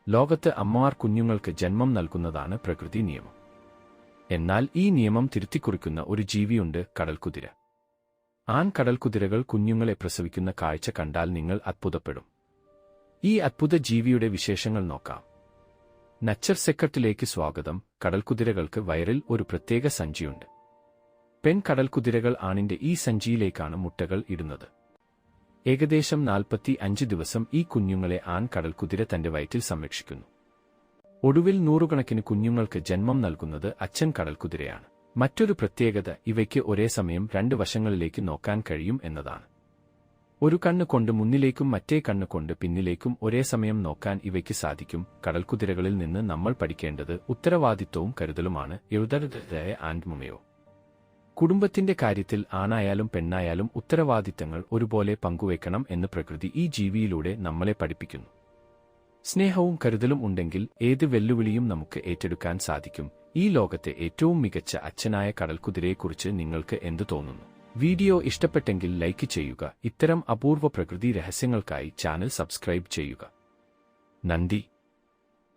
ലോകത്ത് അമ്മമാർ കുഞ്ഞുങ്ങൾക്ക് ജന്മം നൽകുന്നതാണ് പ്രകൃതി നിയമം. എന്നാൽ ഈ നിയമം തിരുത്തിക്കുറിക്കുന്ന ഒരു ജീവിയുണ്ട്, കടൽക്കുതിര. ആൺ കടൽക്കുതിരകൾ കുഞ്ഞുങ്ങളെ പ്രസവിക്കുന്ന കാഴ്ച കണ്ടാൽ നിങ്ങൾ അത്ഭുതപ്പെടും. ഈ അത്ഭുത ജീവിയുടെ വിശേഷങ്ങൾ നോക്കാം. നച്ചർ സെക്രട്ടിലേക്ക് സ്വാഗതം. കടൽക്കുതിരകൾക്ക് വയറിൽ ഒരു പ്രത്യേക സഞ്ചിയുണ്ട്. പെൺ കടൽക്കുതിരകൾ ആണിന്റെ ഈ സഞ്ചിയിലേക്കാണ് മുട്ടകൾ ഇടുന്നത്. ഏകദേശം 45 ദിവസം ഈ കുഞ്ഞുങ്ങളെ ആൺ കടൽക്കുതിര തന്റെ വയറ്റിൽ സംരക്ഷിക്കുന്നു. ഒടുവിൽ നൂറുകണക്കിന് കുഞ്ഞുങ്ങൾക്ക് ജന്മം നൽകുന്നത് അച്ഛൻ കടൽക്കുതിരയാണ്. മറ്റൊരു പ്രത്യേകത, ഇവയ്ക്ക് ഒരേ സമയം 2 വശങ്ങളിലേക്ക് നോക്കാൻ കഴിയും എന്നതാണ്. ഒരു കണ്ണ് കൊണ്ട് മുന്നിലേക്കും മറ്റേ കണ്ണ് കൊണ്ട് പിന്നിലേക്കും ഒരേ സമയം നോക്കാൻ ഇവയ്ക്ക് സാധിക്കും. കടൽക്കുതിരകളിൽ നിന്ന് നമ്മൾ പഠിക്കേണ്ടത് ഉത്തരവാദിത്വവും കരുതലുമാണ്. എഴുതരുതായ ആൻഡ് മുമയോ. കുടുംബത്തിന്റെ കാര്യത്തിൽ ആണായാലും പെണ്ണായാലും ഉത്തരവാദിത്തങ്ങൾ ഒരുപോലെ പങ്കുവയ്ക്കണം എന്ന് പ്രകൃതി ഈ ജീവിയിലൂടെ നമ്മളെ പഠിപ്പിക്കുന്നു. സ്നേഹവും കരുതലും ഉണ്ടെങ്കിൽ ഏത് വെല്ലുവിളിയും നമുക്ക് ഏറ്റെടുക്കാൻ സാധിക്കും. ഈ ലോകത്തെ ഏറ്റവും മികച്ച അച്ഛനായ കടൽക്കുതിരയെക്കുറിച്ച് നിങ്ങൾക്ക് എന്തു തോന്നുന്നു? വീഡിയോ ഇഷ്ടപ്പെട്ടെങ്കിൽ ലൈക്ക് ചെയ്യുക. ഇത്തരം അപൂർവ പ്രകൃതി രഹസ്യങ്ങൾക്കായി ചാനൽ സബ്സ്ക്രൈബ് ചെയ്യുക. നന്ദി.